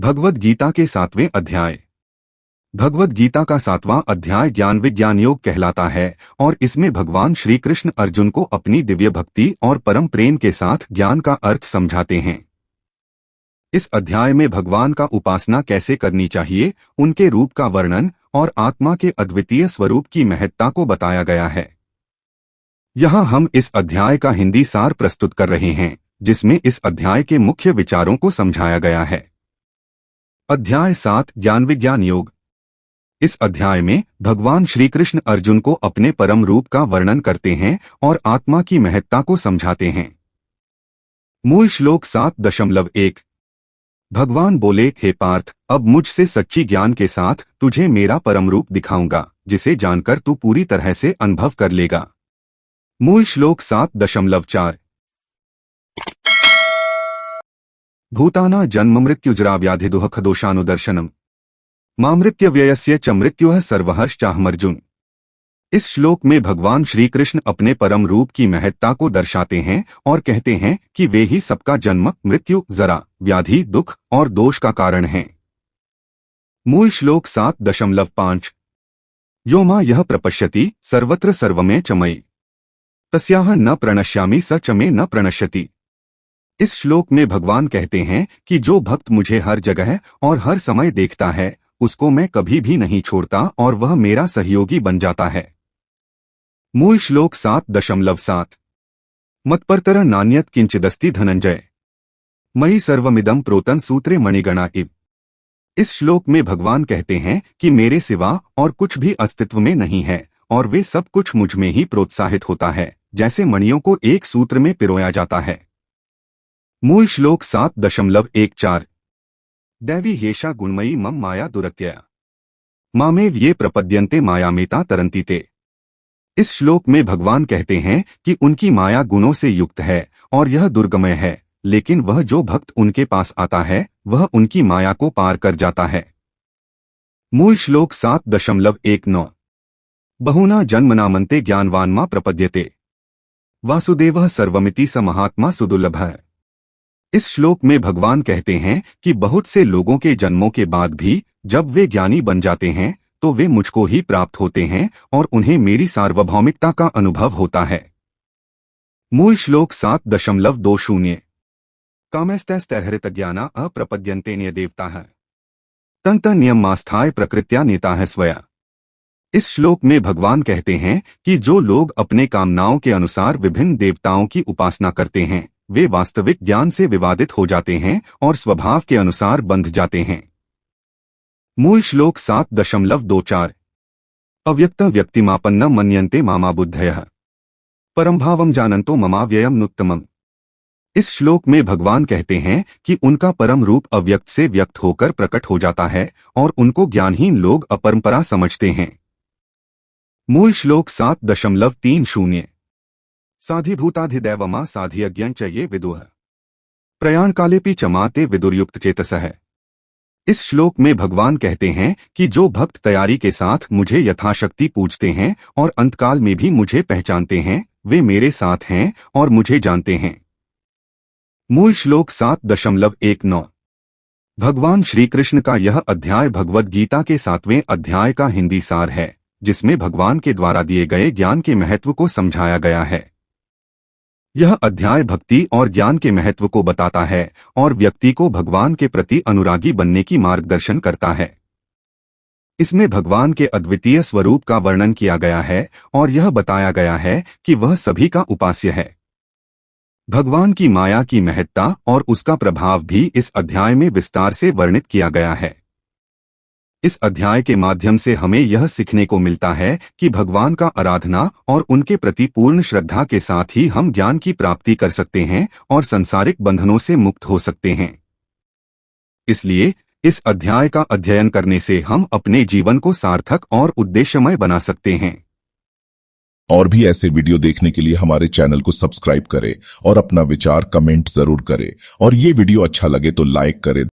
भगवद गीता के 7वें अध्याय। भगवद गीता का 7वां अध्याय ज्ञान विज्ञान योग कहलाता है और इसमें भगवान श्री कृष्ण अर्जुन को अपनी दिव्य भक्ति और परम प्रेम के साथ ज्ञान का अर्थ समझाते हैं। इस अध्याय में भगवान का उपासना कैसे करनी चाहिए, उनके रूप का वर्णन और आत्मा के अद्वितीय स्वरूप की महत्ता को बताया गया है। यहाँ हम इस अध्याय का हिंदी सार प्रस्तुत कर रहे हैं, जिसमें इस अध्याय के मुख्य विचारों को समझाया गया है। अध्याय 7 ज्ञान विज्ञान योग। इस अध्याय में भगवान श्री कृष्ण अर्जुन को अपने परम रूप का वर्णन करते हैं और आत्मा की महत्ता को समझाते हैं। मूल श्लोक 7.1। भगवान बोले, हे पार्थ, अब मुझसे सच्ची ज्ञान के साथ तुझे मेरा परम रूप दिखाऊंगा, जिसे जानकर तू पूरी तरह से अनुभव कर लेगा। मूल श्लोक 7.4। भूताना जन्म मृत्युजरा व्याधि दुःख दोषानुदर्शनम मामृत्यव्ययस्य च मृत्युः सर्वहर्षचाहमर्जुन। इस श्लोक में भगवान श्री कृष्ण अपने परम रूप की महत्ता को दर्शाते हैं और कहते हैं कि वे ही सबका जन्म, मृत्यु, जरा, व्याधि, दुख और दोष का कारण हैं। मूल श्लोक 7.5। यो मा यह प्रपश्यति सर्वत्र सर्वमे च मयि तस्याह न प्रणश्यामि स च मे न प्रणश्यति। इस श्लोक में भगवान कहते हैं कि जो भक्त मुझे हर जगह और हर समय देखता है, उसको मैं कभी भी नहीं छोड़ता और वह मेरा सहयोगी बन जाता है। मूल श्लोक 7.7। मत्परतर नान्यत किंचिदस्ति धनंजय मयि सर्वमिदं प्रोतन सूत्रे मणिगणा इव। इस श्लोक में भगवान कहते हैं कि मेरे सिवा और कुछ भी अस्तित्व में नहीं है और वे सब कुछ मुझ में ही प्रोत्साहित होता है, जैसे मणियों को एक सूत्र में पिरोया जाता है। मूल श्लोक 7.14। दैवी येषा गुणमयी मम माया दुरत्यया मामेव ये प्रपद्यन्ते मायामेता तरन्ति ते। इस श्लोक में भगवान कहते हैं कि उनकी माया गुणों से युक्त है और यह दुर्गमय है, लेकिन वह जो भक्त उनके पास आता है वह उनकी माया को पार कर जाता है। मूल श्लोक 7.19। बहुना जन्मनामन्ते ज्ञानवान्मा प्रपद्यते वासुदेवः सर्वमिति स महात्मा सुदुर्लभः। इस श्लोक में भगवान कहते हैं कि बहुत से लोगों के जन्मों के बाद भी जब वे ज्ञानी बन जाते हैं तो वे मुझको ही प्राप्त होते हैं और उन्हें मेरी सार्वभौमिकता का अनुभव होता है। मूल श्लोक 7.20। कामस्तैस्तैर्हृत ज्ञाना अप्रपद्यन्ते न्यदेवताः तन्त नियमास्थाय प्रकृत्या नेताः स्वया। इस श्लोक में भगवान कहते हैं कि जो लोग अपने कामनाओं के अनुसार विभिन्न देवताओं की उपासना करते हैं, वे वास्तविक ज्ञान से विवादित हो जाते हैं और स्वभाव के अनुसार बंध जाते हैं। मूल श्लोक 7.24। अव्यक्त व्यक्तिमापन्न मन्यन्ते मामा बुद्धयः परमभावम जानन्तो ममाव्ययम नुत्तमम्। इस श्लोक में भगवान कहते हैं कि उनका परम रूप अव्यक्त से व्यक्त होकर प्रकट हो जाता है और उनको ज्ञानहीन लोग अपरंपरा समझते हैं। मूल श्लोक 7.30। साधिभूताधिदैवमा साधियज्ञं च ये विदुः प्रयाण कालेपि च मा ते विदुर्युक्त चेतसः। इस श्लोक में भगवान कहते हैं कि जो भक्त तैयारी के साथ मुझे यथाशक्ति पूजते हैं और अंतकाल में भी मुझे पहचानते हैं, वे मेरे साथ हैं और मुझे जानते हैं। मूल श्लोक 7.19। भगवान श्री कृष्ण का यह अध्याय भगवद गीता के 7वें अध्याय का हिंदी सार है, जिसमें भगवान के द्वारा दिए गए ज्ञान के महत्व को समझाया गया है। यह अध्याय भक्ति और ज्ञान के महत्व को बताता है और व्यक्ति को भगवान के प्रति अनुरागी बनने की मार्गदर्शन करता है। इसमें भगवान के अद्वितीय स्वरूप का वर्णन किया गया है और यह बताया गया है कि वह सभी का उपास्य है। भगवान की माया की महत्ता और उसका प्रभाव भी इस अध्याय में विस्तार से वर्णित किया गया है। इस अध्याय के माध्यम से हमें यह सीखने को मिलता है कि भगवान का आराधना और उनके प्रति पूर्ण श्रद्धा के साथ ही हम ज्ञान की प्राप्ति कर सकते हैं और संसारिक बंधनों से मुक्त हो सकते हैं। इसलिए इस अध्याय का अध्ययन करने से हम अपने जीवन को सार्थक और उद्देश्यमय बना सकते हैं। और भी ऐसे वीडियो देखने के लिए हमारे चैनल को सब्सक्राइब करें और अपना विचार कमेंट जरूर करें और ये वीडियो अच्छा लगे तो लाइक करें।